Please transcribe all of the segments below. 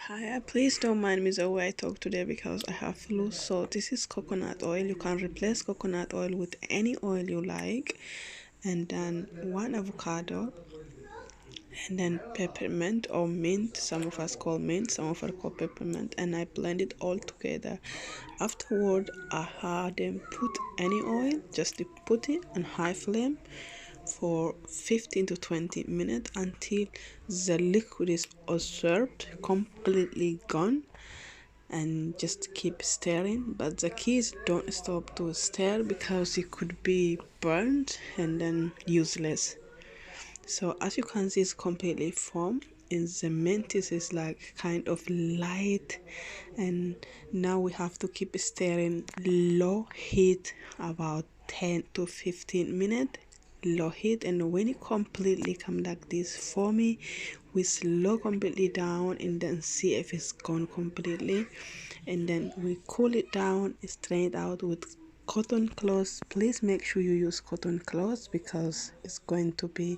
Hi, please don't mind me the way I talk today because I have flu. So this is coconut oil. You can replace coconut oil with any oil you like, and then one avocado, and then peppermint or mint. Some of us call mint, some of us call peppermint, and I blend it all together. Afterward, I had them put any oil, just to put it on high flame for 15 to 20 minutes until the liquid is absorbed, completely gone, and just keep stirring. But the key is don't stop to stir because it could be burned and then useless. So as you can see, it's completely formed, and the mantis is like kind of light, and now we have to keep stirring low heat about 10 to 15 minutes, low heat. And when it completely come like this foamy, we slow completely down and then see if it's gone completely, and then we cool it down, strain it out with cotton cloths. Please make sure you use cotton cloths because it's going to be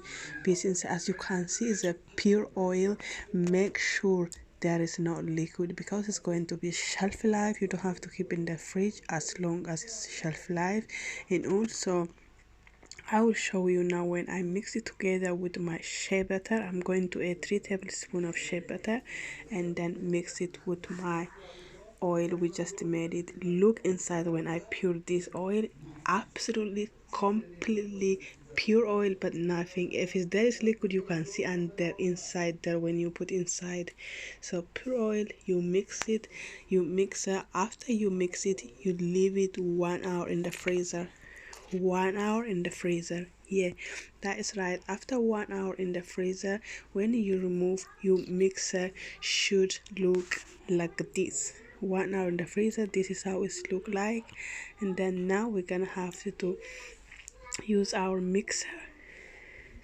since as you can see it's a pure oil. Make sure there is no liquid because it's going to be shelf life. You don't have to keep in the fridge as long as it's shelf life. And also I will show you now when I mix it together with my shea butter. I'm going to add 3 tablespoons of shea butter and then mix it with my oil we just made it. Look inside when I pour this oil, absolutely completely pure oil, but nothing. If there is liquid you can see and there inside there when you put inside. So pure oil, you mix it, you mix it. After you mix it, you leave it 1 hour in the freezer. 1 hour in the freezer. Yeah, that is right. After 1 hour in the freezer, when you remove, your mixer should look like this. 1 hour in the freezer, this is how it look like. And then now we're gonna have to use our mixer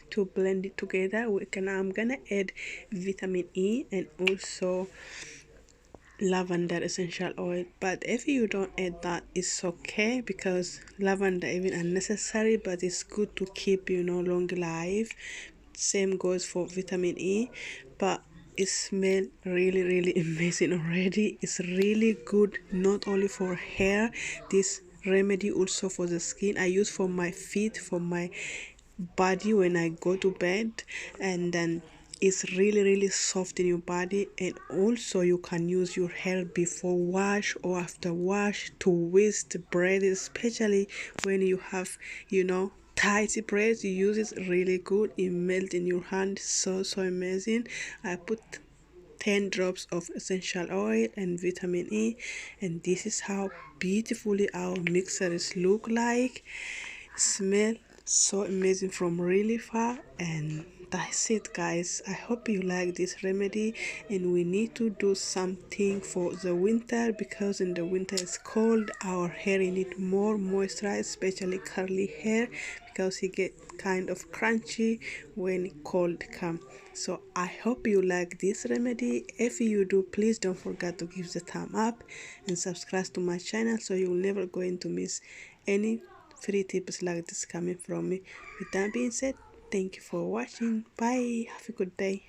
to blend it together. I'm gonna add vitamin E and also lavender essential oil, but if you don't add that, it's okay because lavender even unnecessary, but it's good to keep long life. Same goes for vitamin E, but it smells really amazing already. It's really good not only for hair, this remedy also for the skin. I use for my feet, for my body when I go to bed, and then it's really soft in your body. And also you can use your hair before wash or after wash to waste bread, especially when you have tighty braids. You use it really good, it melts in your hand, so amazing. I put 10 drops of essential oil and vitamin E, and this is how beautifully our mixers look like. Smell so amazing from really far. And that's it, guys. I hope you like this remedy, and we need to do something for the winter because in the winter it's cold. Our hair need more moisturize, especially curly hair, because it get kind of crunchy when cold come. So I hope you like this remedy. If you do, please don't forget to give the thumb up and subscribe to my channel so you'll never going to miss any free tips like this coming from me. With that being said, thank you for watching. Bye. Have a good day.